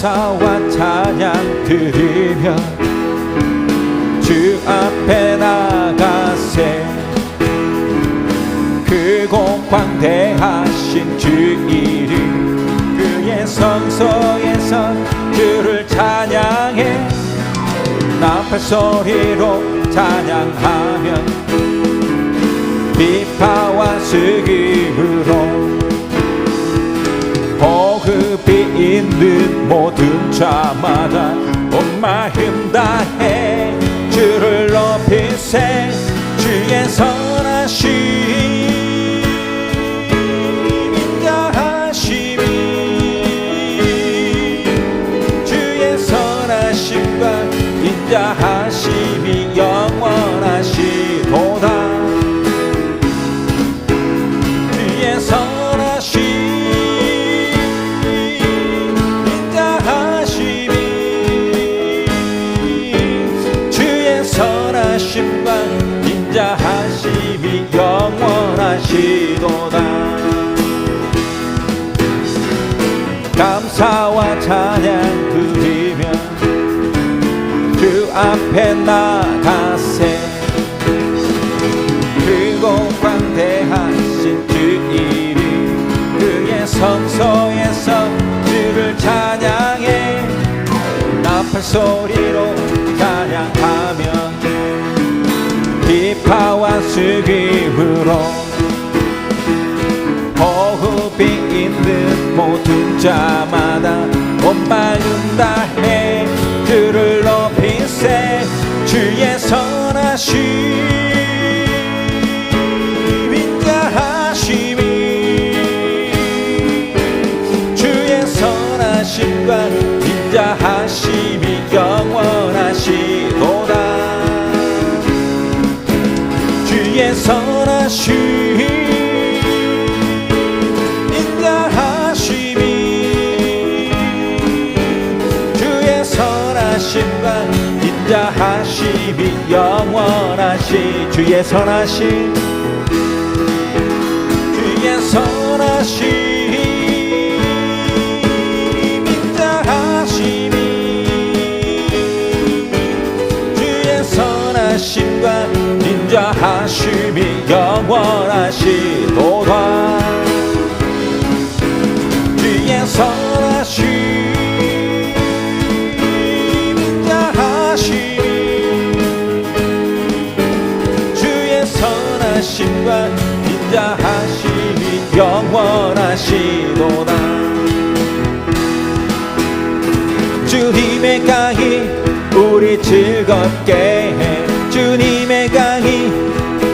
감사와 찬양 드리며 주 앞에 나가세. 크고 광대하신 주 이름 그의 성소에서 주를 찬양해. 나팔 소리로 찬양하며 비파와 슬김으로 호흡이 있는 모든 자마다 온 마음 다해 주를 높이세. 주의 선하심 인자하심이 주의 선하심과 인자하심이 영원하시도다. 주의 선하심 선하심과 인자하심이 영원하시도다. 감사와 찬양 드리며 주 앞에 나가세. 크고 광대하신 주 이름 그의 성소에서 주를 찬양해. 나팔 소리로 찬양하며 비파와 슬김으로 호흡이 있는 모든 자마다 온 마음 다해 주를 높이세. 주의 선하심 인자하심이 주의 선하심과 인자하심이 영원하시도다. 주의 선하심 인자하심이 주의 선하심과 인자하심이 영원하시. 주의 선하심 주의 선하심 인자하심이 주의 선하심과 인자하심이 영원하시도다. 주의 선하심 인자하심이 주의 선하심과 인자하심이 영원하시도다. 주님의 강이 우리 즐겁게 해. 주님의 강이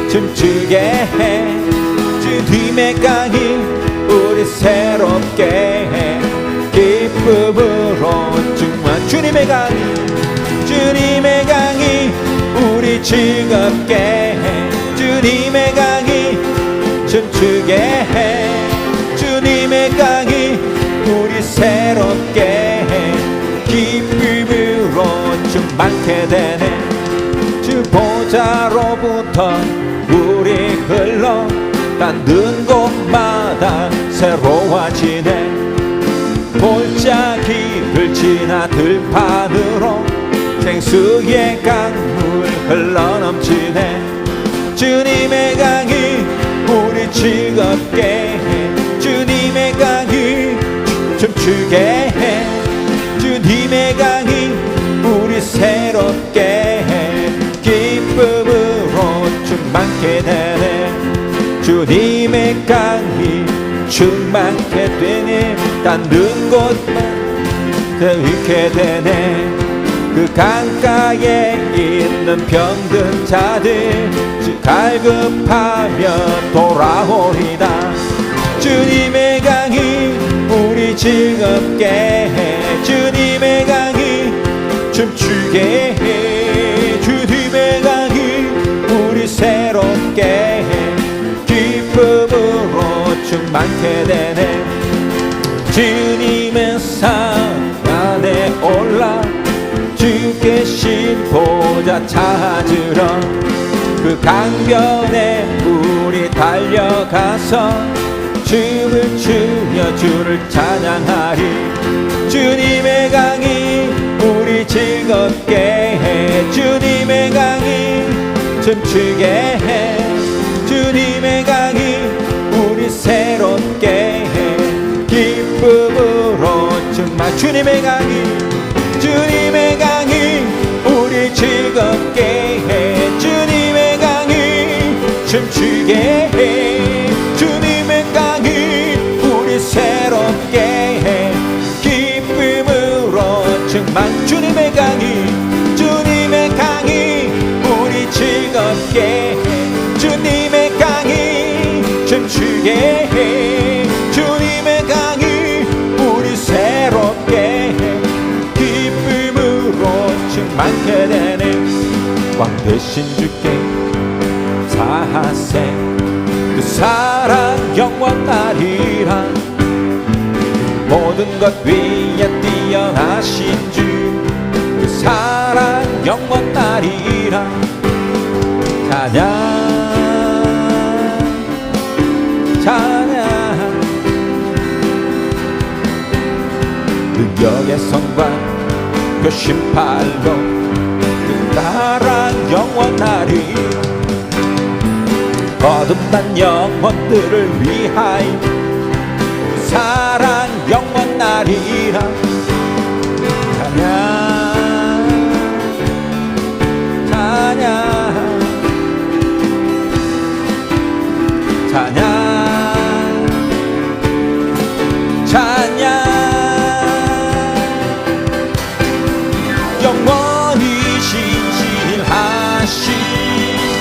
춤추게 해. 주님의 강이 우리 새롭게 해. 기쁨으로 충만. 주님의 강이 주님의 강이 우리 즐겁게 해. 주님의 강이 춤추게 해. 주님의 강이 우리 새롭게 해. 기쁨으로 충만케 되네. 주 보좌로부터 물이 흘러 닿는 곳마다 새로워지네. 골짜기를 지나 들판으로 생수의 강물 흘러넘치네. 주님의 강이 우리 즐겁게 해. 주님의 강이 춤추게 춤추게 해. 주님의 강이 우리 새롭게 해. 기쁨으로 충만케 되네. 주님의 강이 충만케 되네. 닿는 곳만 들게 되네. 그 강가에 있는 병든 자들 갈급하며 돌아오리다. 주님의 강이 우리 즐겁게 해. 주님의 강이 춤추게 해. 주님의 강이 우리 새롭게 해. 기쁨으로 충만케 되네. 주님의 산 안에 올라 주 계신 보좌 찾으러 그 강변에 우리 달려가서 춤을 추며 주를 찬양하리. 주님의 강이 우리 즐겁게 해. 주님의 강이 춤추게 해. 주님의 강이 우리 새롭게 해. 기쁨으로 충만. 주님의 강이 주님의 강이 우리 즐겁게 해. 주님의 강이 춤추게 해. 주님의 강이 우리 새롭게 해. 기쁨으로 충만. 주님의 강이 주님의 강이 우리 즐겁게 해. 주님의 강이 춤추게 해. 주님의 강이 우리 새롭게 해. 충만케 되네. 왕 되신 주께 사하세. 그 사랑 영원하리라. 모든 것 위에 뛰어나신 주 그 사랑 영원하리라. 찬양 찬양. 능력의 성관 그 심팔로 그 사랑 영원하리. 거듭난 영혼들을 위하여 그 사랑 영원하리라. 찬양 찬양 찬양 찬양. 영원히 신실하신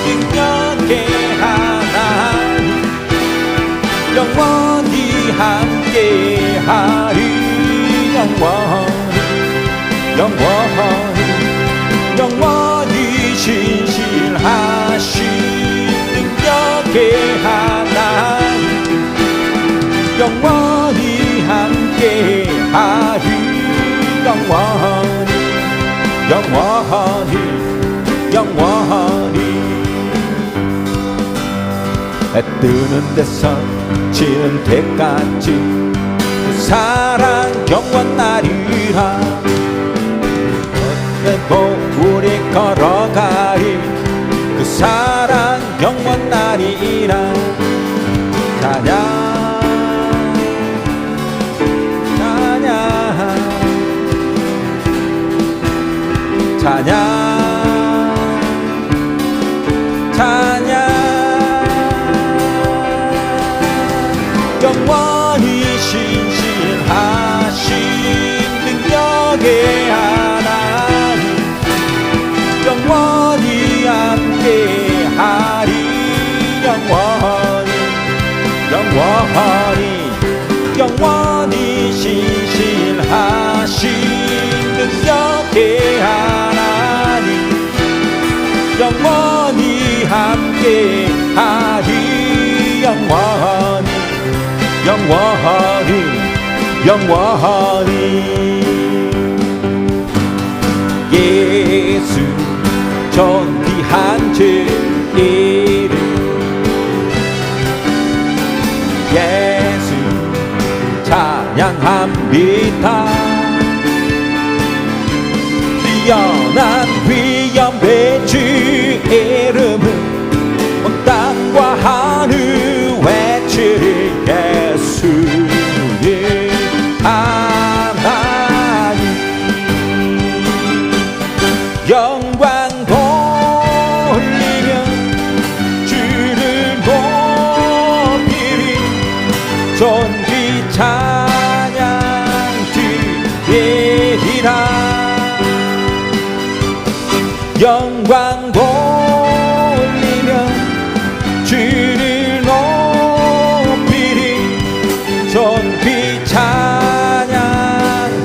능력의 하나님 영원히 함께하리. 영원히 신실하신 능력의 하나님 영원히 함께하리. 영원히 해 뜨는 데서 지는 때까지 그 사랑 영원하리라. 어때고 우리 걸어가리. 그 사랑 영원하리라. 찬양 찬양 찬양. 영원히 신실하신 능력의 하나님 영원히 함께하리. 영원히 신실하신 능력의 하나님 영원히 함께하리. 영원히 예수 존귀한 주 이름 예수 찬양합니다. 뛰어난 위엄의 주 이름은 온 땅과 하늘 외치리. 예수님 되리라. 영광 돌리며 주를 높이리. 존귀 찬양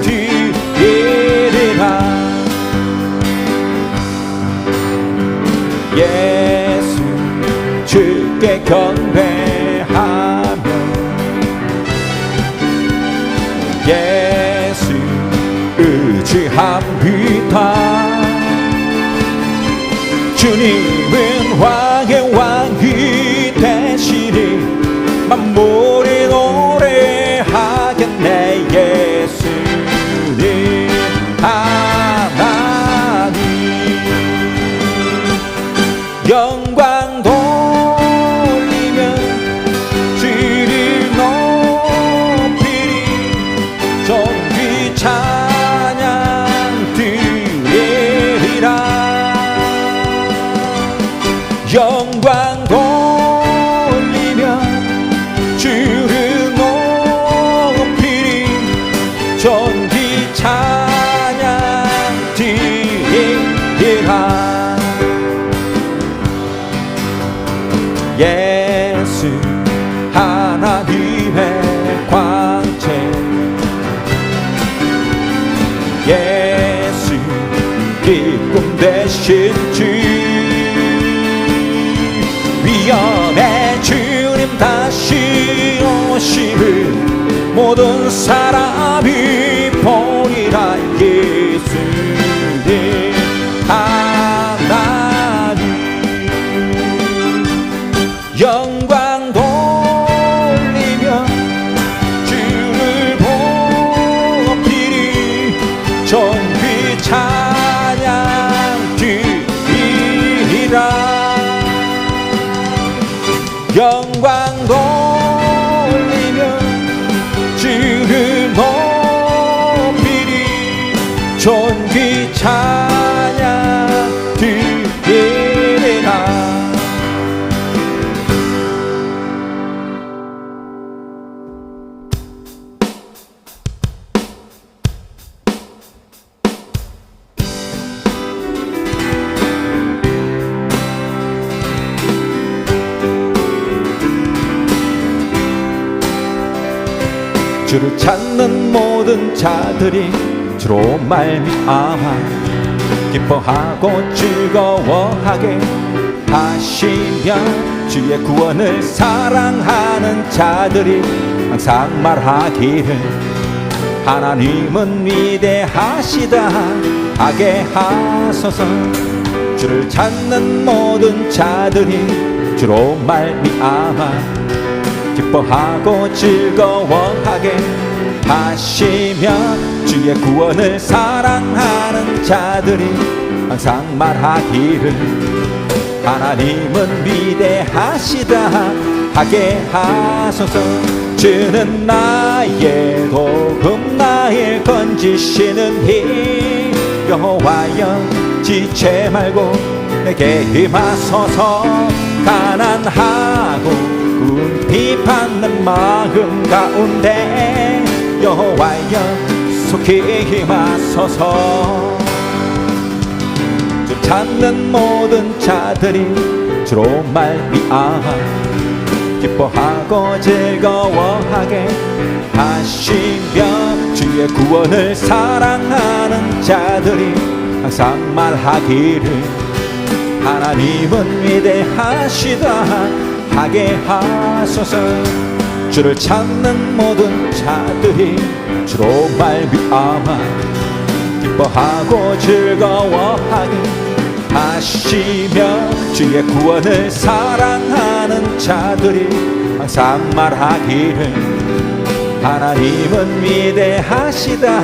드리리라. 예수 주께 경배하며 예수 의지합니다. 주님은 왕의 왕이 되시니 만물이 노래하겠네. 예수님 하나님 영광 돌리며 주를 높이리. 존귀 찬양 드리리라. 영광 돌리며 주를 높이리. 존귀 찬양 드리리라. 예수 하나님의 광채 예수 기쁨 되신 주 위엄의 주님 다시 오심을 모든 사람이 보리라. 예수님 하나님 영광 돌리며 주를 높이리. 존귀 찬양 드리리라. 영광 돌리며 주를 높이리. 존귀 찬양 드리리라. 주를 찾는 모든 자들이 주로 말미암아 기뻐하고 즐거워하게 하시며 주의 구원을 사랑하는 자들이 항상 말하기를 하나님은 위대하시다 하게 하소서. 주를 찾는 모든 자들이 주로 말미암아 기뻐하고 즐거워하게 하시며 주의 구원을 사랑하는 자들이 항상 말하기를 하나님은 위대하시다 하게 하소서. 주는 나의 도움 나의 건지시는 힘 여호와여 지체 말고 내게 임하소서. 가난하고 비판는 마음 가운데 여호와여 속히 임하소서. 주 찾는 모든 자들이 주로 말미암아 기뻐하고 즐거워하게 하시며 주의 구원을 사랑하는 자들이 항상 말하기를 하나님은 위대하시다 하게 하소서. 주를 찾는 모든 자들이 주로 말미암아 기뻐하고 즐거워하게 하시며 주의 구원을 사랑하는 자들이 항상 말하기를 하나님은 위대하시다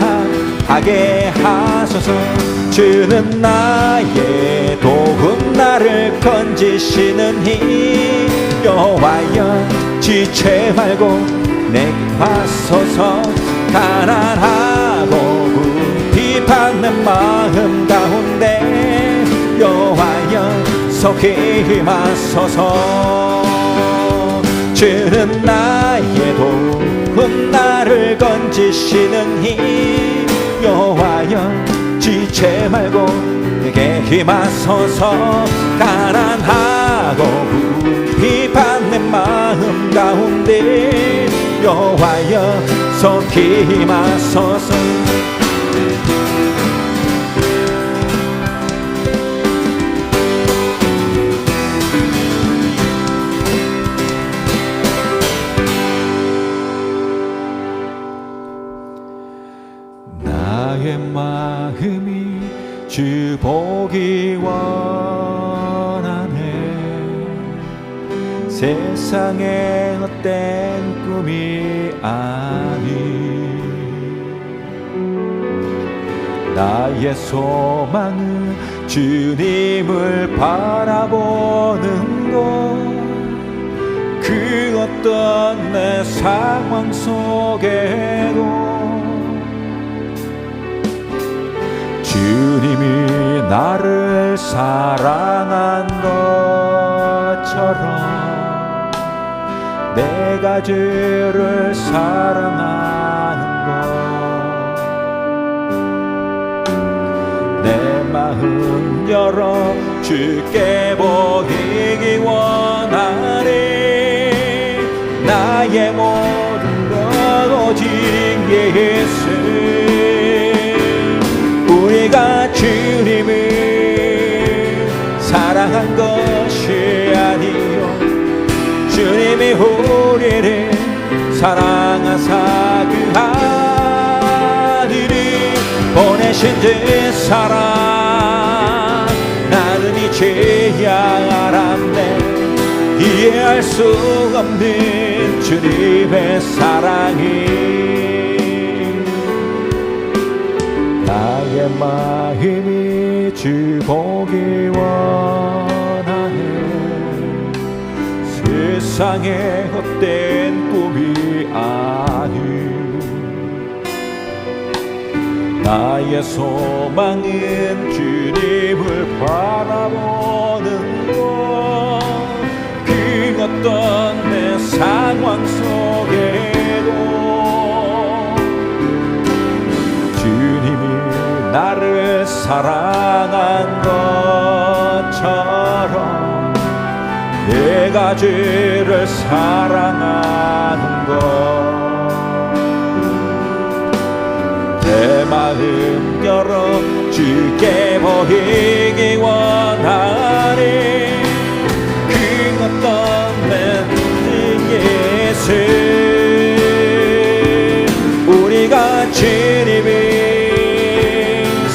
하게 하소서. 주는 나의 도움 나를 건지시는 힘 여호와여 지체 말고 내게 하소서. 가난하고 비판는 마음 가운데 여호와여 속히 임하소서. 주는 나의 도움 나를 건지시는 힘 여호와여 지체 말고 내게 힘하소서. 가난하고 궁핍한 내 마음 가운데 여호와여 속히 힘하소서. 나의 마음이 주 보기 원하네. 세상에 헛된 꿈이 아니. 나의 소망은 주님을 바라보는 것. 그 어떤 내 상황 속에도 주님이 나를 사랑한 것처럼 내가 주를 사랑하는 것. 내 마음 열어 주께 보이기 원하네. 나의 모든 것 오직 예수. 우리가 주님을 사랑한 것이 아니요 주님이 우리를 사랑하사 그 아들을 보내신 그 사랑 나는 이제야 알았네. 이해할 수 없는 주님의 사랑이. 나의 마음이 주 보기 원하네. 세상에 헛된 꿈이 아니. 나의 소망은 주님을 바라보는 것. 그 어떤 내 상황 속에도 나를 사랑한 것처럼 내가 주를 사랑하는 것. 내 마음 열어 주께 보이기 원하네. 그 어떤 내 예수. 우리가 주님을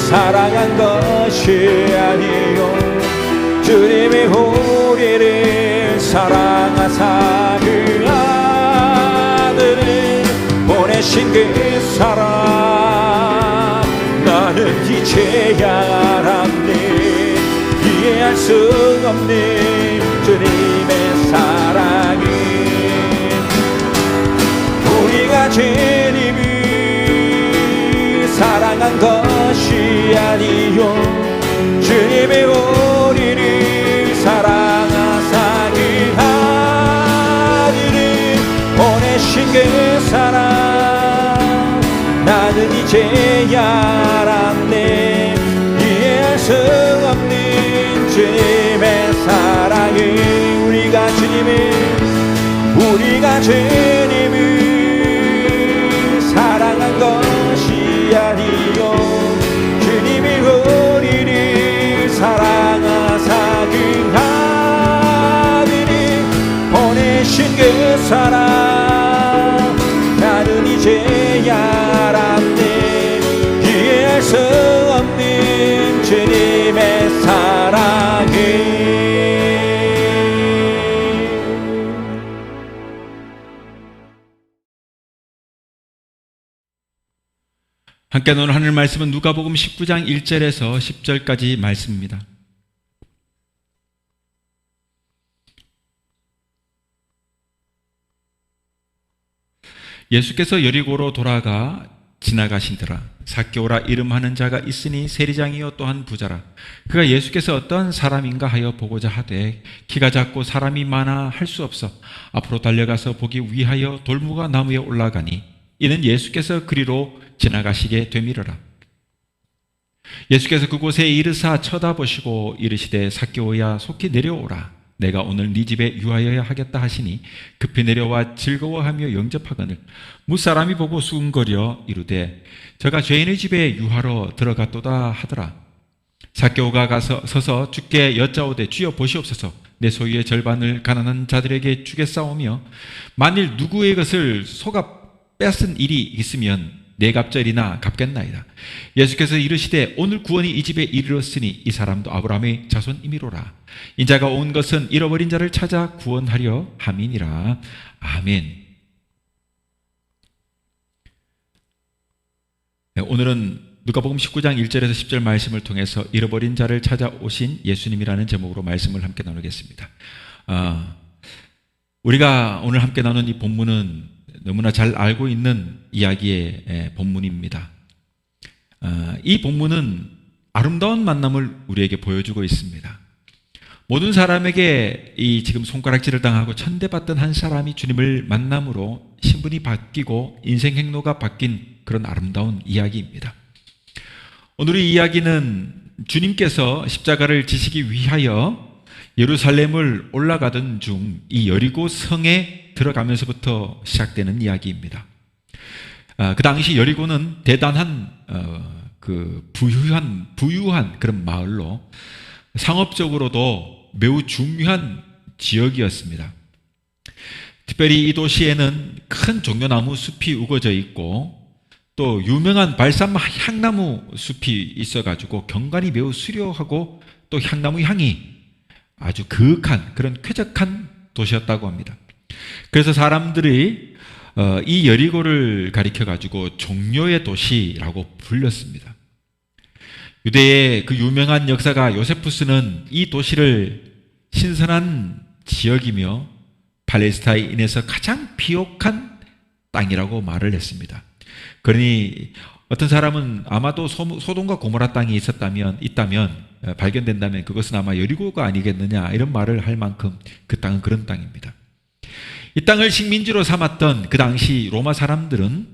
사랑한 것이 아니요 주님이 우리를 사랑하사 그 아들을 보내신 그 사랑 나는 이제야 알았네. 이해할 수 없는 주님의 사랑이. 우리가 주님을 사랑한 것이 아니요 주님이 우리를 사랑하사 그 아들을 보내신 그 사랑 나는 이제야 알았네. 이해할 수 없는 주님의 사랑을. 우리가 주님을 사랑한 것이 아니요 주님이 우리를 사랑하사 그 아들을 보내신 그 사랑 나는 이제야 알았네. 이해할 수 없는 주님의 사랑을. 함께 나눌 하늘 말씀은 누가복음 19장 1절에서 10절까지 말씀입니다. 예수께서 여리고로 돌아가 지나가시더라. 삭개오라 이름하는 자가 있으니 세리장이요 또한 부자라. 그가 예수께서 어떤 사람인가 하여 보고자 하되 키가 작고 사람이 많아 할 수 없어 앞으로 달려가서 보기 위하여 돌무가 나무에 올라가니 이는 예수께서 그리로 지나가시게 되밀어라. 예수께서 그곳에 이르사 쳐다보시고 이르시되 삭개오야 속히 내려오라. 내가 오늘 네 집에 유하여야 하겠다 하시니 급히 내려와 즐거워하며 영접하거늘 무사람이 보고 수군거려 이르되 저가 죄인의 집에 유하러 들어갔도다 하더라. 삭개오가 가서 서서 주께 여짜오되 주여 보시옵소서 내 소유의 절반을 가난한 자들에게 주겠사오며 만일 누구의 것을 속아 뺏은 일이 있으면 네 갑절이나 갚겠나이다. 예수께서 이르시되 오늘 구원이 이 집에 이르렀으니 이 사람도 아브라함의 자손이미로라. 인자가 온 것은 잃어버린 자를 찾아 구원하려 함이니라. 아멘. 네, 오늘은 누가복음 19장 1절에서 10절 말씀을 통해서 잃어버린 자를 찾아오신 예수님이라는 제목으로 말씀을 함께 나누겠습니다. 우리가 오늘 함께 나눈 이 본문은 너무나 잘 알고 있는 이야기의 본문입니다. 이 본문은 아름다운 만남을 우리에게 보여주고 있습니다. 모든 사람에게 이 지금 손가락질을 당하고 천대받던 한 사람이 주님을 만남으로 신분이 바뀌고 인생 행로가 바뀐 그런 아름다운 이야기입니다. 오늘의 이야기는 주님께서 십자가를 지시기 위하여 예루살렘을 올라가던 중 이 여리고 성에 들어가면서부터 시작되는 이야기입니다. 그 당시 여리고는 대단한 부유한 그런 마을로 상업적으로도 매우 중요한 지역이었습니다. 특별히 이 도시에는 큰 종려나무 숲이 우거져 있고 또 유명한 발산 향나무 숲이 있어가지고 경관이 매우 수려하고 또 향나무 향이 아주 그윽한 그런 쾌적한 도시였다고 합니다. 그래서 사람들이 이 여리고를 가리켜가지고 종려의 도시라고 불렸습니다. 유대의 그 유명한 역사가 요세푸스는 이 도시를 신선한 지역이며 팔레스타인에서 가장 비옥한 땅이라고 말을 했습니다. 그러니 어떤 사람은 아마도 소돔과 고모라 땅이 있다면 발견된다면 그것은 아마 여리고가 아니겠느냐 이런 말을 할 만큼 그 땅은 그런 땅입니다. 이 땅을 식민지로 삼았던 그 당시 로마 사람들은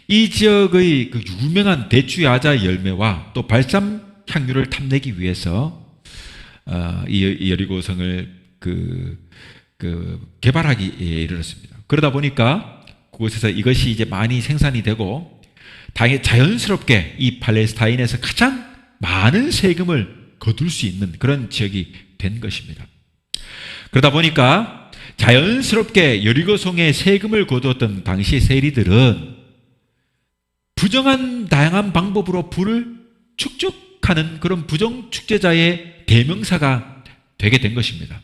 이 지역의 그 유명한 대추야자 열매와 또 발삼 향유를 탐내기 위해서 이 여리고성을 개발하기에 이르렀습니다. 그러다 보니까 그곳에서 이것이 이제 많이 생산이 되고 자연스럽게 이 팔레스타인에서 가장 많은 세금을 거둘 수 있는 그런 지역이 된 것입니다. 그러다 보니까 자연스럽게 여리고성에 세금을 거두었던 당시 세리들은 부정한 다양한 방법으로 부를 축적하는 그런 부정축제자의 대명사가 되게 된 것입니다.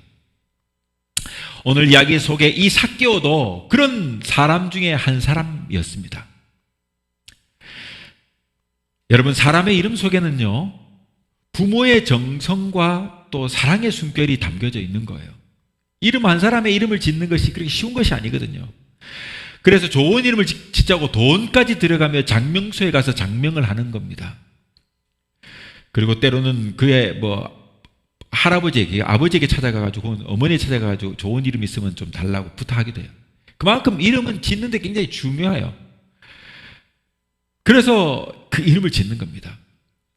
오늘 이야기 속에 이 삭개오도 그런 사람 중에 한 사람이었습니다. 여러분, 사람의 이름 속에는요, 부모의 정성과 또 사랑의 숨결이 담겨져 있는 거예요. 이름 한 사람의 이름을 짓는 것이 그렇게 쉬운 것이 아니거든요. 그래서 좋은 이름을 짓자고 돈까지 들여가며 장명소에 가서 장명을 하는 겁니다. 그리고 때로는 그의 할아버지에게, 아버지에게 찾아가가지고 어머니에 찾아가가지고 좋은 이름 있으면 좀 달라고 부탁하기도 해요. 그만큼 이름은 짓는데 굉장히 중요해요. 그래서 그 이름을 짓는 겁니다.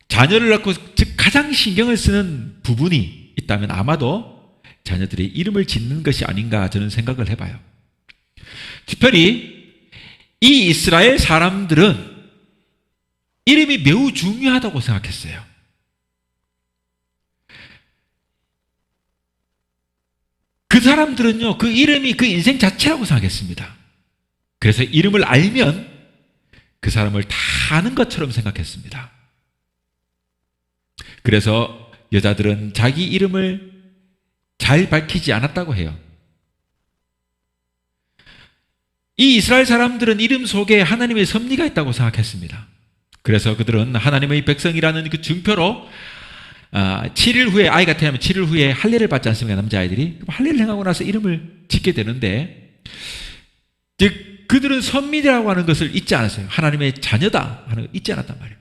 자녀를 낳고 즉 가장 신경을 쓰는 부분이 있다면 아마도 자녀들의 이름을 짓는 것이 아닌가 저는 생각을 해봐요. 특별히 이 이스라엘 사람들은 이름이 매우 중요하다고 생각했어요. 그 사람들은요, 그 이름이 그 인생 자체라고 생각했습니다. 그래서 이름을 알면 그 사람을 다 아는 것처럼 생각했습니다. 그래서 여자들은 자기 이름을 잘 밝히지 않았다고 해요. 이 이스라엘 사람들은 이름 속에 하나님의 섭리가 있다고 생각했습니다. 그래서 그들은 하나님의 백성이라는 그 증표로 7일 후에, 아이가 태어나면 7일 후에 할례를 받지 않습니까? 남자아이들이. 할례를 행하고 나서 이름을 짓게 되는데, 즉 그들은 선민이라고 하는 것을 잊지 않았어요. 하나님의 자녀다 하는 걸 잊지 않았단 말이에요.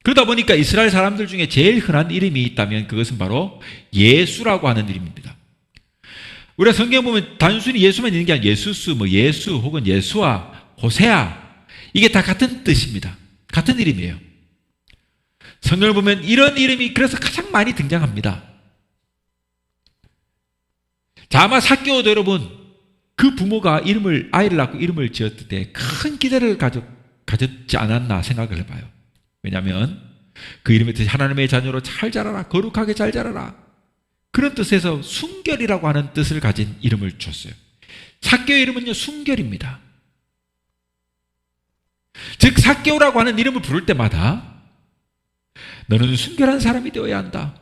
그러다 보니까 이스라엘 사람들 중에 제일 흔한 이름이 있다면 그것은 바로 예수라고 하는 이름입니다. 우리가 성경 보면 단순히 예수만 있는 게 아니라 예수스, 예수 혹은 예수와 호세아, 이게 다 같은 뜻입니다. 같은 이름이에요. 성경을 보면 이런 이름이 그래서 가장 많이 등장합니다. 자, 아마 삭개오도 여러분, 그 부모가 아이를 낳고 이름을 지었을 때 큰 기대를 가졌지 않았나 생각을 해봐요. 왜냐하면 그 이름의 뜻이 하나님의 자녀로 잘 자라라, 거룩하게 잘 자라라, 그런 뜻에서 순결이라고 하는 뜻을 가진 이름을 줬어요. 삭개오의 이름은요, 순결입니다. 즉 삭개오라고 하는 이름을 부를 때마다 너는 순결한 사람이 되어야 한다,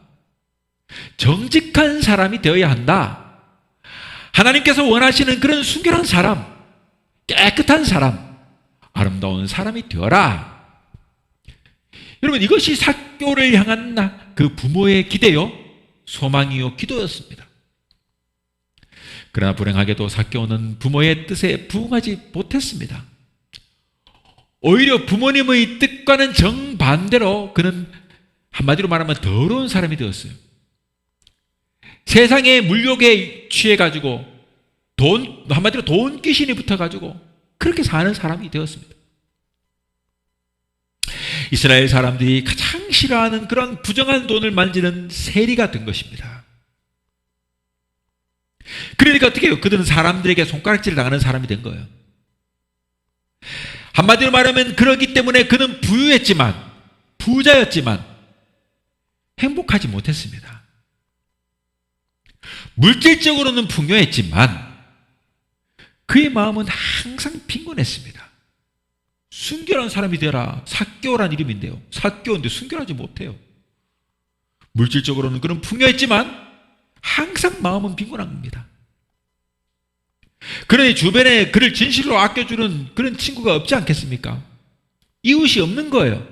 정직한 사람이 되어야 한다, 하나님께서 원하시는 그런 순결한 사람, 깨끗한 사람, 아름다운 사람이 되어라. 여러분, 이것이 삭개오를 향한 그 부모의 기대요, 소망이요, 기도였습니다. 그러나 불행하게도 삭개오는 부모의 뜻에 부응하지 못했습니다. 오히려 부모님의 뜻과는 정반대로 그는 한마디로 말하면 더러운 사람이 되었어요. 세상의 물욕에 취해가지고 한마디로 돈 귀신이 붙어가지고 그렇게 사는 사람이 되었습니다. 이스라엘 사람들이 가장 싫어하는 그런 부정한 돈을 만지는 세리가 된 것입니다. 그러니까 어떻게 해요? 그들은 사람들에게 손가락질을 당하는 사람이 된 거예요. 한마디로 말하면 그러기 때문에 그는 부자였지만 행복하지 못했습니다. 물질적으로는 풍요했지만 그의 마음은 항상 빈곤했습니다. 순결한 사람이 되라, 삭개오란 이름인데요, 삭개오인데 순결하지 못해요. 물질적으로는 그는 풍요했지만 항상 마음은 빈곤한 겁니다. 그러니 주변에 그를 진실로 아껴주는 그런 친구가 없지 않겠습니까? 이웃이 없는 거예요.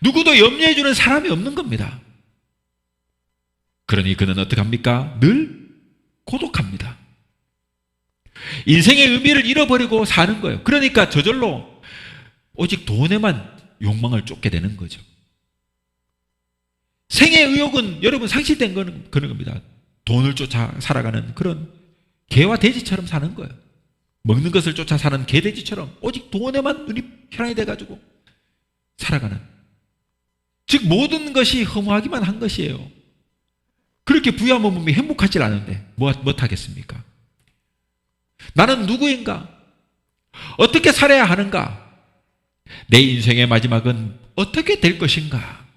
누구도 염려해주는 사람이 없는 겁니다. 그러니 그는 어떻게 합니까? 늘 고독합니다. 인생의 의미를 잃어버리고 사는 거예요. 그러니까 저절로 오직 돈에만 욕망을 쫓게 되는 거죠. 생의 의욕은 여러분 상실된 그런 겁니다. 돈을 쫓아 살아가는 그런 개와 돼지처럼 사는 거예요. 먹는 것을 쫓아 사는 개, 돼지처럼 오직 돈에만 눈이 편하게 돼가지고 살아가는, 즉 모든 것이 허무하기만 한 것이에요. 그렇게 부유한 몸이 행복하지 않은데 못하겠습니까? 나는 누구인가? 어떻게 살아야 하는가? 내 인생의 마지막은 어떻게 될 것인가?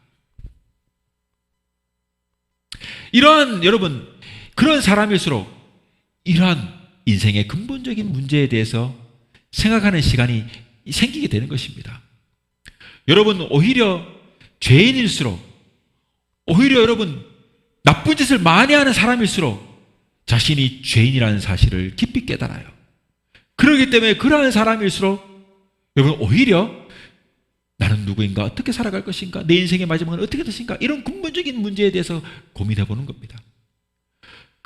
여러분, 그런 사람일수록 이러한 인생의 근본적인 문제에 대해서 생각하는 시간이 생기게 되는 것입니다. 여러분, 오히려 죄인일수록, 오히려 여러분 나쁜 짓을 많이 하는 사람일수록 자신이 죄인이라는 사실을 깊이 깨달아요. 그렇기 때문에 그러한 사람일수록 여러분 오히려 나는 누구인가? 어떻게 살아갈 것인가? 내 인생의 마지막은 어떻게 되신가? 이런 근본적인 문제에 대해서 고민해 보는 겁니다.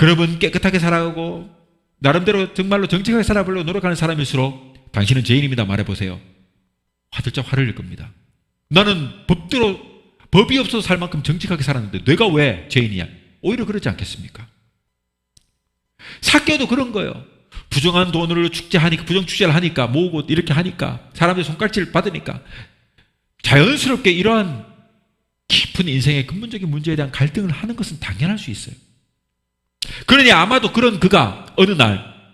여러분 깨끗하게 살아가고 나름대로 정말로 정직하게 살아보려고 노력하는 사람일수록 당신은 죄인입니다 말해보세요. 화들짝 화를 낼 겁니다. 나는 법이 없어서 살 만큼 정직하게 살았는데 내가 왜 죄인이야? 오히려 그러지 않겠습니까? 삭개오도 그런 거예요. 부정한 돈으로 부정 축제를 하니까, 모으고 이렇게 하니까, 사람들의 손가락질을 받으니까 자연스럽게 이러한 깊은 인생의 근본적인 문제에 대한 갈등을 하는 것은 당연할 수 있어요. 그러니 아마도 그런 그가 어느 날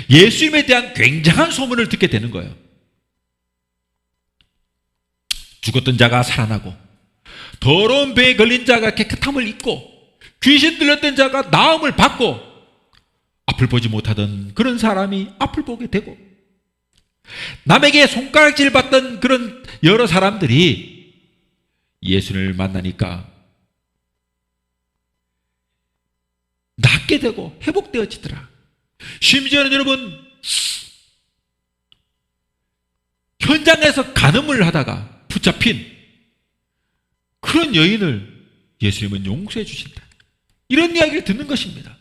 예수님에 대한 굉장한 소문을 듣게 되는 거예요. 죽었던 자가 살아나고, 더러운 배에 걸린 자가 깨끗함을 입고, 귀신 들렸던 자가 나음을 받고, 앞을 보지 못하던 그런 사람이 앞을 보게 되고, 남에게 손가락질 받던 그런 여러 사람들이 예수를 만나니까 낫게 되고 회복되어지더라. 심지어는 여러분 현장에서 간음을 하다가 붙잡힌 그런 여인을 예수님은 용서해 주신다. 이런 이야기를 듣는 것입니다.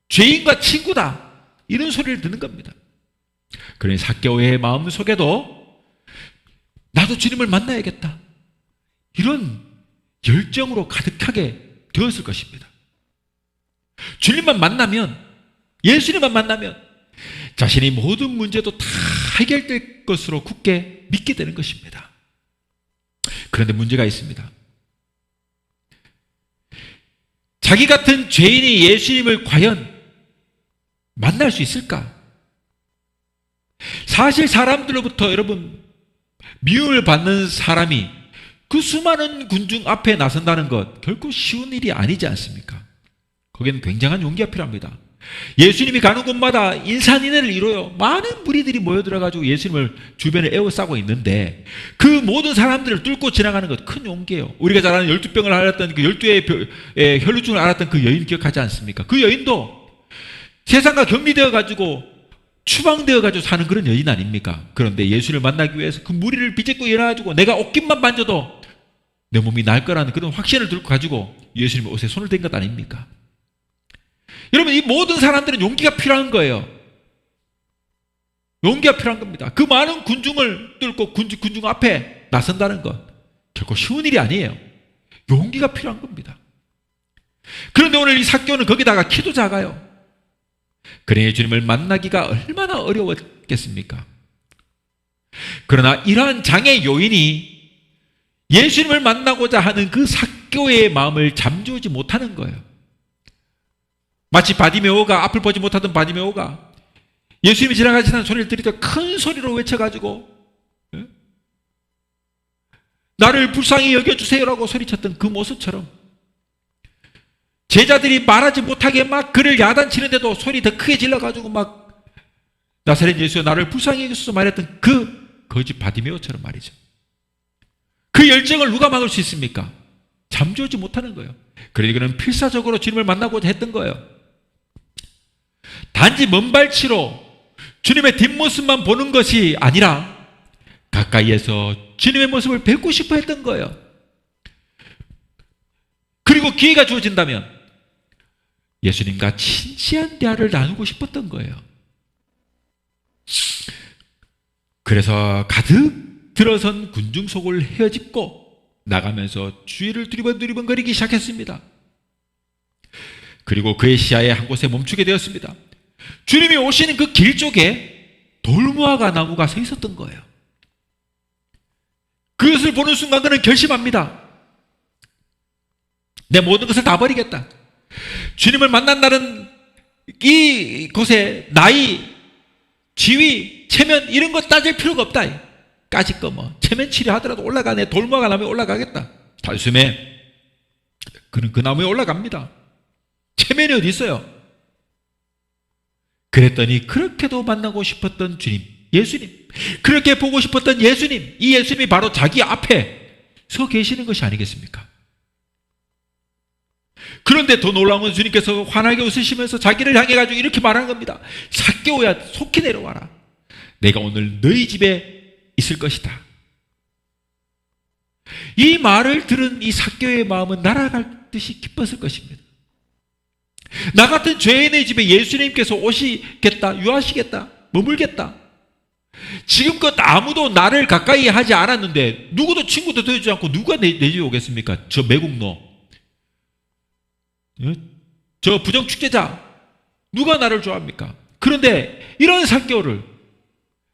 죄인과 친구다, 이런 소리를 듣는 겁니다. 그러니 삭개오의 마음속에도 나도 주님을 만나야겠다, 이런 열정으로 가득하게 되었을 것입니다. 주님만 만나면, 예수님만 만나면 자신이 모든 문제도 다 해결될 것으로 굳게 믿게 되는 것입니다. 그런데 문제가 있습니다. 자기 같은 죄인이 예수님을 과연 만날 수 있을까? 사실 사람들로부터 여러분 미움을 받는 사람이 그 수많은 군중 앞에 나선다는 것 결코 쉬운 일이 아니지 않습니까? 거기는 굉장한 용기가 필요합니다. 예수님이 가는 곳마다 인산인해를 이뤄요. 많은 무리들이 모여들어가지고 예수님을 주변에 에워싸고 있는데 그 모든 사람들을 뚫고 지나가는 것 큰 용기예요. 우리가 잘 아는 12병을 앓았던 그 12의 혈루증을 앓았던 그 여인 기억하지 않습니까? 그 여인도 세상과 격리되어가지고 추방되어가지고 사는 그런 여인 아닙니까? 그런데 예수를 만나기 위해서 그 무리를 비집고 일어나가지고 내가 옷깃만 만져도 내 몸이 날 거라는 그런 확신을 들고 가지고 예수님의 옷에 손을 댄 것 아닙니까? 여러분, 이 모든 사람들은 용기가 필요한 거예요. 용기가 필요한 겁니다. 그 많은 군중을 뚫고 군중 앞에 나선다는 것 결코 쉬운 일이 아니에요. 용기가 필요한 겁니다. 그런데 오늘 이 삭개오는 거기다가 키도 작아요. 그러니 주님을 만나기가 얼마나 어려웠겠습니까? 그러나 이러한 장애 요인이 예수님을 만나고자 하는 그 삭개오의 마음을 잠재우지 못하는 거예요. 마치 바디메오가, 앞을 보지 못하던 바디메오가 예수님이 지나가시는 소리를 들으니까 큰 소리로 외쳐가지고 나를 불쌍히 여겨주세요라고 소리쳤던 그 모습처럼 제자들이 말하지 못하게 막 그를 야단치는데도 소리 더 크게 질러가지고 막 나사렛 예수여 나를 불쌍히 여겨주소서 말했던 그 거짓 바디메오처럼 말이죠. 그 열정을 누가 막을 수 있습니까? 잠재우지 못하는 거예요. 그러니 그는 필사적으로 주님을 만나고자 했던 거예요. 단지 먼발치로 주님의 뒷모습만 보는 것이 아니라 가까이에서 주님의 모습을 뵙고 싶어 했던 거예요. 그리고 기회가 주어진다면 예수님과 진지한 대화를 나누고 싶었던 거예요. 그래서 가득 들어선 군중 속을 헤어집고 나가면서 주위를 두리번거리기 시작했습니다. 그리고 그의 시야에 한 곳에 멈추게 되었습니다. 주님이 오시는 그 길 쪽에 돌무화과 나무가 서 있었던 거예요. 그것을 보는 순간 그는 결심합니다. 내 모든 것을 다 버리겠다. 주님을 만난 날은 이곳에 나이, 지위, 체면 이런 거 따질 필요가 없다. 까짓 거 뭐 체면 치료하더라도 올라가네. 돌무화과 나무에 올라가겠다. 단숨에 그는 그 나무에 올라갑니다. 체면이 어디 있어요? 그랬더니 그렇게도 만나고 싶었던 주님, 예수님, 그렇게 보고 싶었던 예수님, 이 예수님이 바로 자기 앞에 서 계시는 것이 아니겠습니까? 그런데 더 놀라운 건 주님께서 환하게 웃으시면서 자기를 향해 가지고 이렇게 말하는 겁니다. 삭개오야 속히 내려와라. 내가 오늘 너희 집에 있을 것이다. 이 말을 들은 이 삭개오의 마음은 날아갈 듯이 기뻤을 것입니다. 나 같은 죄인의 집에 예수님께서 오시겠다, 유하시겠다, 머물겠다. 지금껏 아무도 나를 가까이 하지 않았는데 누구도 친구도 되지 않고 누가 내 집에 오겠습니까? 저 매국노, 저 부정축제자, 누가 나를 좋아합니까? 그런데 이런 삭개오를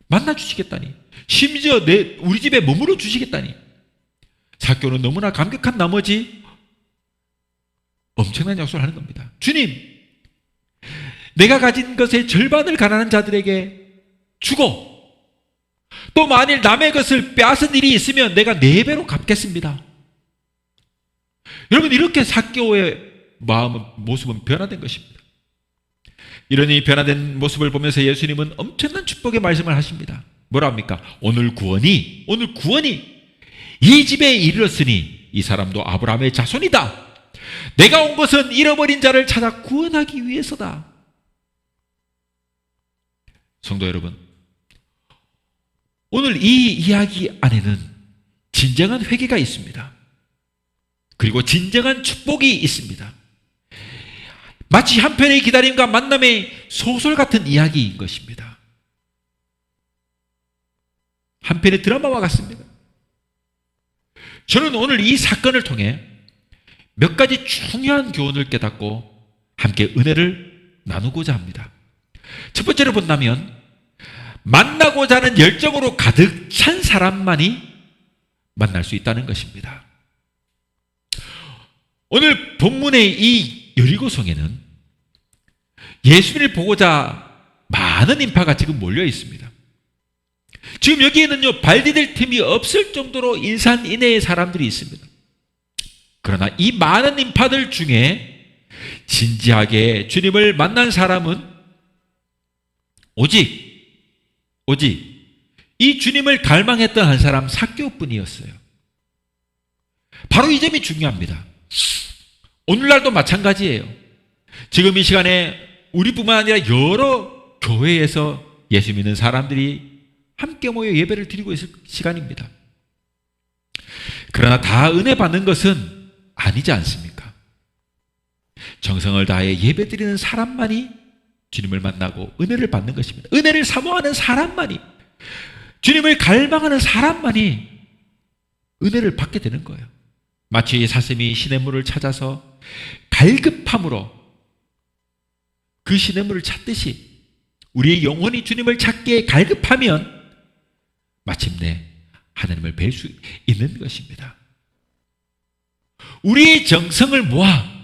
만나주시겠다니, 심지어 우리 집에 머물러 주시겠다니, 삭개오는 너무나 감격한 나머지 엄청난 약속을 하는 겁니다. 주님, 내가 가진 것의 절반을 가난한 자들에게 주고 또 만일 남의 것을 빼앗은 일이 있으면 내가 4배로 갚겠습니다. 여러분, 이렇게 삭개오의 마음은, 모습은 변화된 것입니다. 이러니 변화된 모습을 보면서 예수님은 엄청난 축복의 말씀을 하십니다. 뭐라 합니까? 오늘 구원이 이 집에 이르렀으니 이 사람도 아브라함의 자손이다. 내가 온 것은 잃어버린 자를 찾아 구원하기 위해서다. 성도 여러분, 오늘 이 이야기 안에는 진정한 회개가 있습니다. 그리고 진정한 축복이 있습니다. 마치 한편의 기다림과 만남의 소설 같은 이야기인 것입니다. 한편의 드라마와 같습니다. 저는 오늘 이 사건을 통해 몇 가지 중요한 교훈을 깨닫고 함께 은혜를 나누고자 합니다. 첫 번째로 본다면 만나고자 하는 열정으로 가득 찬 사람만이 만날 수 있다는 것입니다. 오늘 본문의 이 여리고성에는 예수님을 보고자 많은 인파가 지금 몰려 있습니다. 지금 여기에는요, 발 디딜 틈이 없을 정도로 인산인해의 사람들이 있습니다. 그러나 이 많은 인파들 중에 진지하게 주님을 만난 사람은 오직 이 주님을 갈망했던 한 사람 삭개오뿐이었어요. 바로 이 점이 중요합니다. 오늘날도 마찬가지예요. 지금 이 시간에 우리뿐만 아니라 여러 교회에서 예수 믿는 사람들이 함께 모여 예배를 드리고 있을 시간입니다. 그러나 다 은혜 받는 것은 아니지 않습니까? 정성을 다해 예배 드리는 사람만이 주님을 만나고 은혜를 받는 것입니다. 은혜를 사모하는 사람만이, 주님을 갈망하는 사람만이 은혜를 받게 되는 거예요. 마치 사슴이 시냇물을 찾아서 갈급함으로 그 시냇물을 찾듯이 우리의 영혼이 주님을 찾기에 갈급하면 마침내 하나님을 뵐 수 있는 것입니다. 우리의 정성을 모아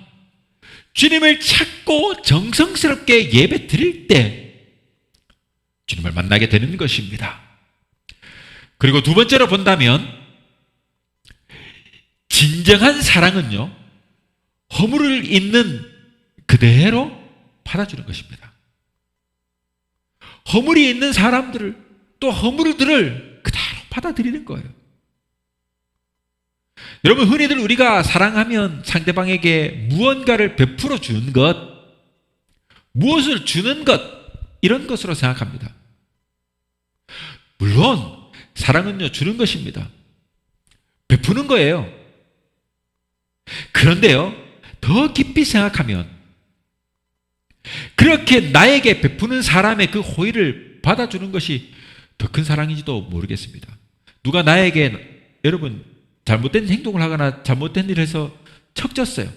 주님을 찾고 정성스럽게 예배 드릴 때 주님을 만나게 되는 것입니다. 그리고 두 번째로 본다면 진정한 사랑은요, 허물을 있는 그대로 받아주는 것입니다. 허물이 있는 사람들을, 또 허물들을 그대로 받아들이는 거예요. 여러분, 흔히들 우리가 사랑하면 상대방에게 무언가를 베풀어 주는 것, 무엇을 주는 것, 이런 것으로 생각합니다. 물론 사랑은요, 주는 것입니다. 베푸는 거예요. 그런데요, 더 깊이 생각하면 그렇게 나에게 베푸는 사람의 그 호의를 받아주는 것이 더 큰 사랑인지도 모르겠습니다. 누가 나에게, 여러분, 잘못된 행동을 하거나 잘못된 일을 해서 척졌어요.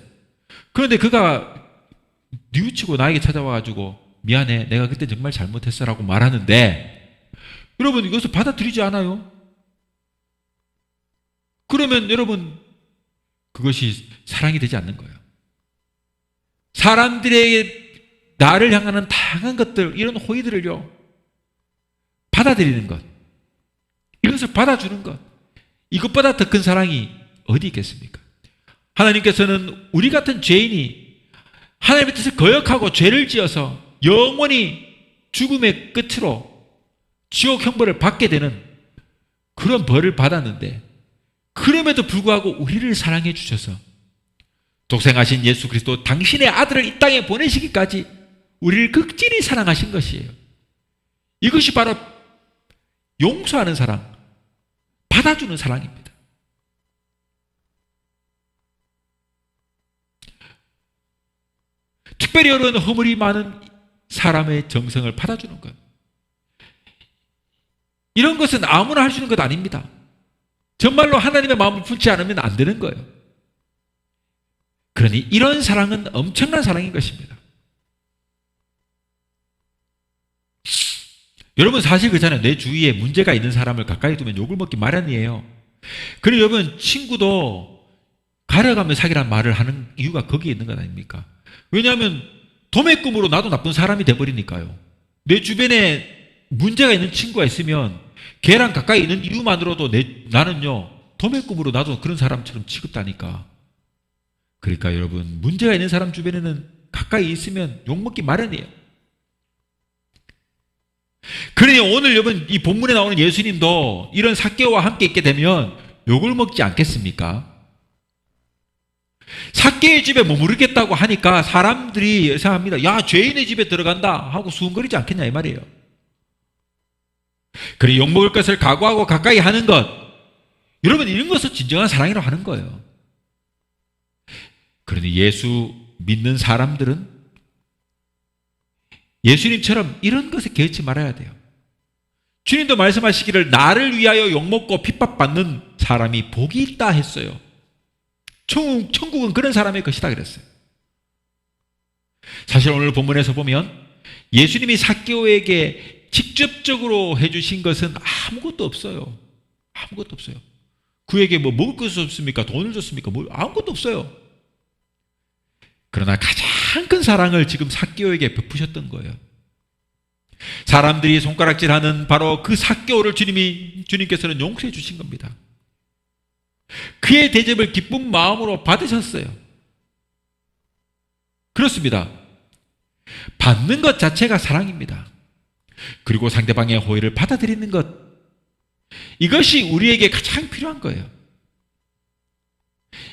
그런데 그가 뉘우치고 나에게 찾아와가지고 미안해, 내가 그때 정말 잘못했어 라고 말하는데, 여러분, 이것을 받아들이지 않아요? 그러면 여러분, 그것이 사랑이 되지 않는 거예요. 사람들의 나를 향하는 다양한 것들, 이런 호의들을요, 받아들이는 것, 이것을 받아주는 것, 이것보다 더 큰 사랑이 어디 있겠습니까? 하나님께서는 우리 같은 죄인이 하나님의 뜻을 거역하고 죄를 지어서 영원히 죽음의 끝으로 지옥 형벌을 받게 되는 그런 벌을 받았는데, 그럼에도 불구하고 우리를 사랑해 주셔서 독생하신 예수 그리스도, 당신의 아들을 이 땅에 보내시기까지 우리를 극진히 사랑하신 것이에요. 이것이 바로 용서하는 사랑, 받아주는 사랑입니다. 특별히 여러분, 허물이 많은 사람의 정성을 받아주는 것, 이런 것은 아무나 할 수 있는 것 아닙니다. 정말로 하나님의 마음을 품지 않으면 안 되는 거예요. 그러니 이런 사랑은 엄청난 사랑인 것입니다. 여러분, 사실 그렇잖아요. 내 주위에 문제가 있는 사람을 가까이 두면 욕을 먹기 마련이에요. 그리고 여러분, 친구도 가려가며 사귀라는 말을 하는 이유가 거기에 있는 것 아닙니까? 왜냐하면 도매금으로 나도 나쁜 사람이 돼버리니까요. 내 주변에 문제가 있는 친구가 있으면 걔랑 가까이 있는 이유만으로도 나는요, 도매금으로 나도 그런 사람처럼 취급다니까. 그러니까 여러분, 문제가 있는 사람 주변에는 가까이 있으면 욕먹기 마련이에요. 그러니 오늘 여러분, 이 본문에 나오는 예수님도 이런 삭개오와 함께 있게 되면 욕을 먹지 않겠습니까? 삭개의 집에 머무르겠다고 하니까 사람들이 생각합니다. 야, 죄인의 집에 들어간다 하고 수군거리지 않겠냐 이 말이에요. 그래, 욕먹을 것을 각오하고 가까이 하는 것, 여러분, 이런 것을 진정한 사랑이라고 하는 거예요. 그러니 예수 믿는 사람들은 예수님처럼 이런 것에 개의치 말아야 돼요. 주님도 말씀하시기를 나를 위하여 욕먹고 핍박받는 사람이 복이 있다 했어요. 천국은 그런 사람의 것이다 그랬어요. 사실 오늘 본문에서 보면 예수님이 삭개오에게 직접적으로 해주신 것은 아무것도 없어요. 아무것도 없어요. 그에게 뭐 먹을 것이 없습니까? 돈을 줬습니까? 뭐 아무것도 없어요. 그러나 가장 큰 사랑을 지금 삭개오에게 베푸셨던 거예요. 사람들이 손가락질하는 바로 그 삭개오를 주님께서는 용서해 주신 겁니다. 그의 대접을 기쁜 마음으로 받으셨어요. 그렇습니다. 받는 것 자체가 사랑입니다. 그리고 상대방의 호의를 받아들이는 것, 이것이 우리에게 가장 필요한 거예요.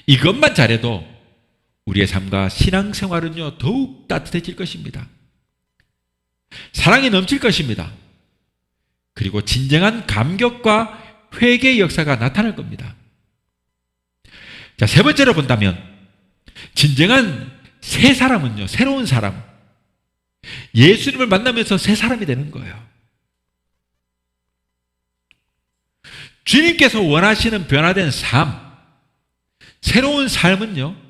이것만 잘해도 우리의 삶과 신앙생활은요 더욱 따뜻해질 것입니다. 사랑이 넘칠 것입니다. 그리고 진정한 감격과 회개의 역사가 나타날 겁니다. 자, 세 번째로 본다면 진정한 새 사람은요, 새로운 사람, 예수님을 만나면서 새 사람이 되는 거예요. 주님께서 원하시는 변화된 삶, 새로운 삶은요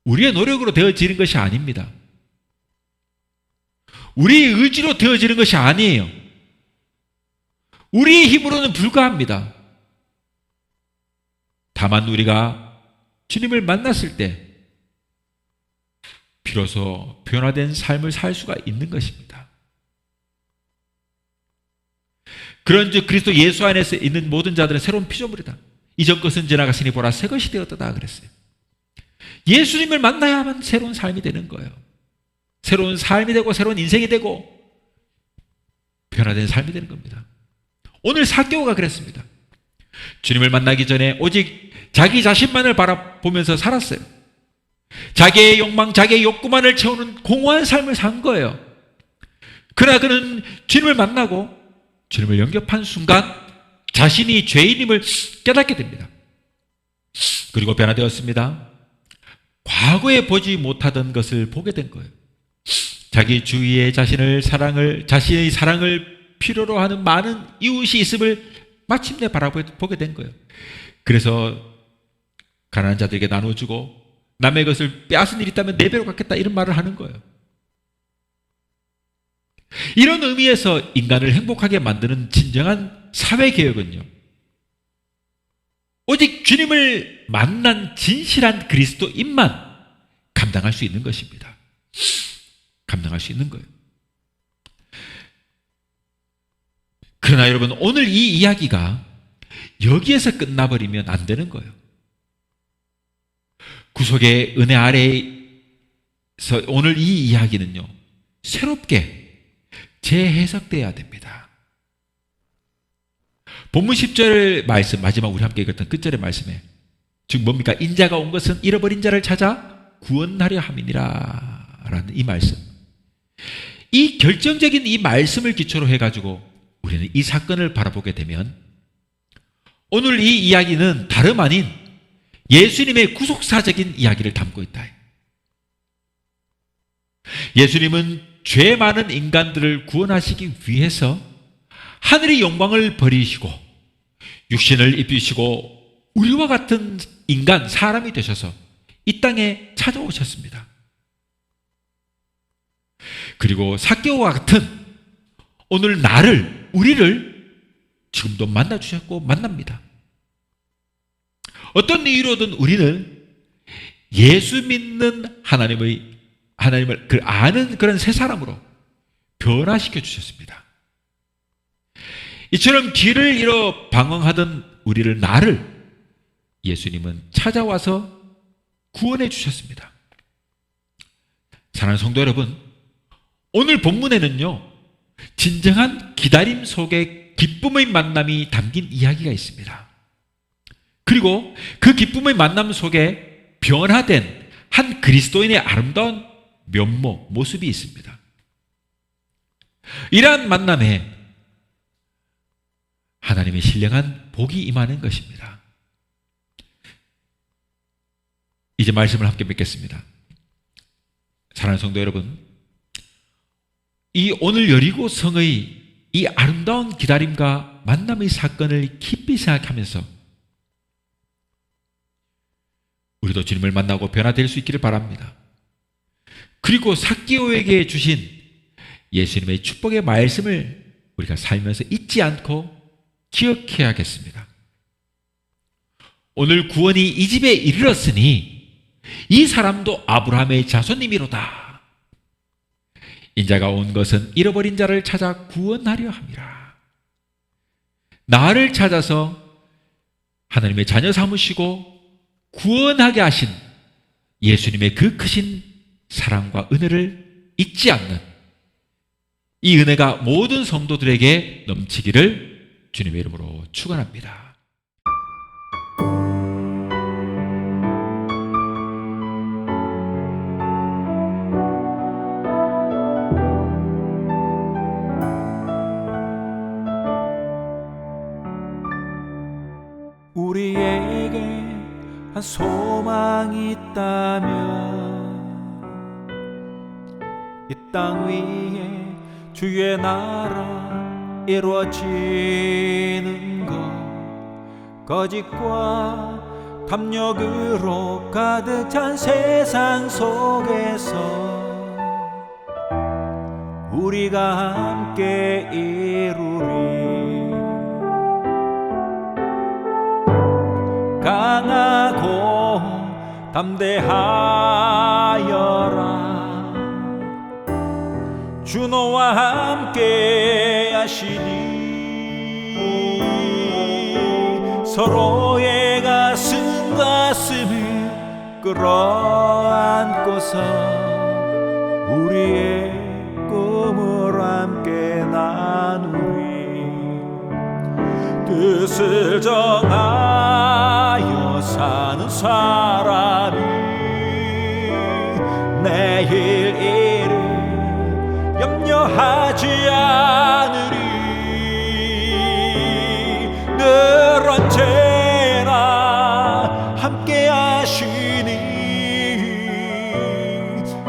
우리의 노력으로 되어지는 것이 아닙니다. 우리의 의지로 되어지는 것이 아니에요. 우리의 힘으로는 불가합니다. 다만 우리가 주님을 만났을 때 비로소 변화된 삶을 살 수가 있는 것입니다. 그런즉 그리스도 예수 안에서 있는 모든 자들은 새로운 피조물이다. 이전 것은 지나갔으니 보라 새 것이 되었다 그랬어요. 예수님을 만나야만 새로운 삶이 되는 거예요. 새로운 삶이 되고 새로운 인생이 되고 변화된 삶이 되는 겁니다. 오늘 삭개오가 그랬습니다. 주님을 만나기 전에 오직 자기 자신만을 바라보면서 살았어요. 자기의 욕망, 자기의 욕구만을 채우는 공허한 삶을 산 거예요. 그러나 그는 주님을 만나고 주님을 영접한 순간 자신이 죄인임을 깨닫게 됩니다. 그리고 변화되었습니다. 과거에 보지 못하던 것을 보게 된 거예요. 자기 주위에 자신의 사랑을 필요로 하는 많은 이웃이 있음을 마침내 바라보게 된 거예요. 그래서 가난한 자들에게 나눠주고 남의 것을 빼앗은 일이 있다면 4배로 갚겠다 이런 말을 하는 거예요. 이런 의미에서 인간을 행복하게 만드는 진정한 사회개혁은요 오직 주님을 만난 진실한 그리스도인만 감당할 수 있는 것입니다. 감당할 수 있는 거예요. 그러나 여러분, 오늘 이 이야기가 여기에서 끝나버리면 안 되는 거예요. 구속의 은혜 아래에서 오늘 이 이야기는요 새롭게 재해석돼야 됩니다. 본문 10절 말씀, 마지막 우리 함께 읽었던 끝절의 말씀에 즉 뭡니까? 인자가 온 것은 잃어버린 자를 찾아 구원하려 함이니라 라는 이 말씀, 이 결정적인 이 말씀을 기초로 해가지고 우리는 이 사건을 바라보게 되면 오늘 이 이야기는 다름 아닌 예수님의 구속사적인 이야기를 담고 있다. 예수님은 죄 많은 인간들을 구원하시기 위해서 하늘의 영광을 버리시고 육신을 입히시고 우리와 같은 인간, 사람이 되셔서 이 땅에 찾아오셨습니다. 그리고 삭개오와 같은 오늘 나를, 우리를 지금도 만나주셨고 만납니다. 어떤 이유로든 우리는 예수 믿는 하나님을 아는 그런 새 사람으로 변화시켜 주셨습니다. 이처럼 길을 잃어 방황하던 나를 예수님은 찾아와서 구원해 주셨습니다. 사랑하는 성도 여러분, 오늘 본문에는요 진정한 기다림 속에 기쁨의 만남이 담긴 이야기가 있습니다. 그리고 그 기쁨의 만남 속에 변화된 한 그리스도인의 아름다운 면모, 모습이 있습니다. 이러한 만남에 하나님의 신령한 복이 임하는 것입니다. 이제 말씀을 함께 뵙겠습니다. 사랑하는 성도 여러분, 이 오늘 여리고 성의 이 아름다운 기다림과 만남의 사건을 깊이 생각하면서 우리도 주님을 만나고 변화될 수 있기를 바랍니다. 그리고 삭개오에게 주신 예수님의 축복의 말씀을 우리가 살면서 잊지 않고 기억해야겠습니다. 오늘 구원이 이 집에 이르렀으니 이 사람도 아브라함의 자손님이로다. 인자가 온 것은 잃어버린 자를 찾아 구원하려 함이라. 나를 찾아서 하나님의 자녀 삼으시고 구원하게 하신 예수님의 그 크신 사랑과 은혜를 잊지 않는 이 은혜가 모든 성도들에게 넘치기를 주님의 이름으로 축원합니다. 우리에게 한 소망이 있다면 이 땅 위에 주의 나라 이루어지는 것, 거짓과 탐욕으로 가득 찬 세상 속에서 우리가 함께 이루리. 강하고 담대하여라. 주 너와 함께 하시니 서로의 가슴을 끌어안고서 우리의 꿈을 함께 나누리. 뜻을 정하여 사는 사람이 내일 일을 염려하지 않으리. 늘 언제나 함께 하시니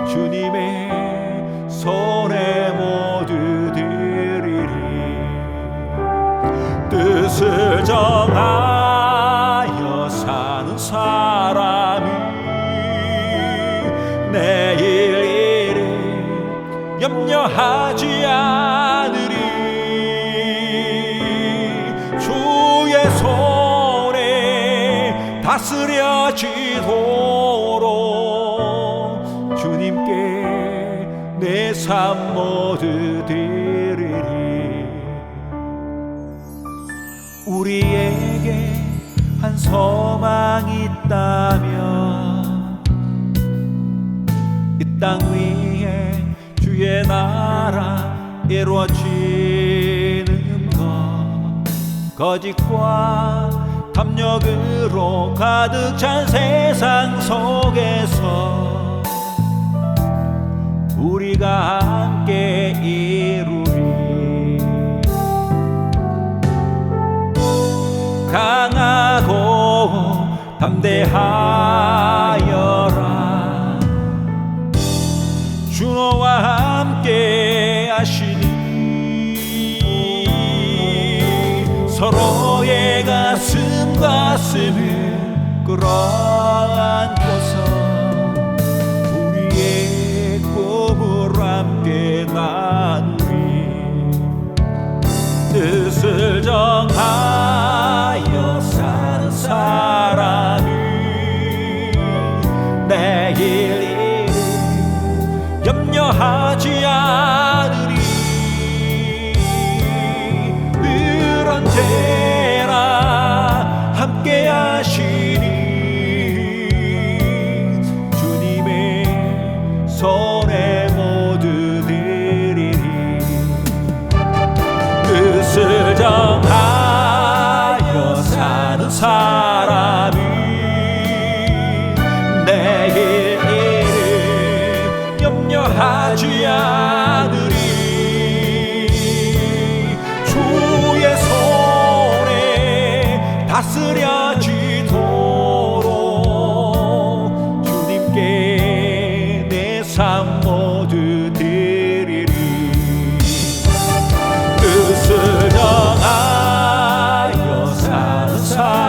주님의 손에 모두 드리리. 뜻을 정하여 사는 사람이 내일 일을 염려하지 않으리. 주의 손에 다스려지도록 주님께 내 삶 모두 드리리. 우리에게 한 소망이 있다면 이 땅 위에 주의 나라 이루어지는 것, 거짓과 탐욕으로 가득 찬 세상 속에서 우리가 함께 이루리. 강하고 담대하여라. 주 너와 함께 하시니 서로의 가슴을 끌어안고서 우리의 꿈을 함께 나누리. 뜻을 정하여 사는 사람이 내일 일을 염려하지 않으리. 늘 언제나 함께 하시니 주님의 손에 모두 드리리. 뜻을 정하여 사는 사람이 내일 일을 염려하지 않으리. 주의 손에 다스려지도록 주님께 내 삶 모두 드리리. 뜻을 정하여 사는 사람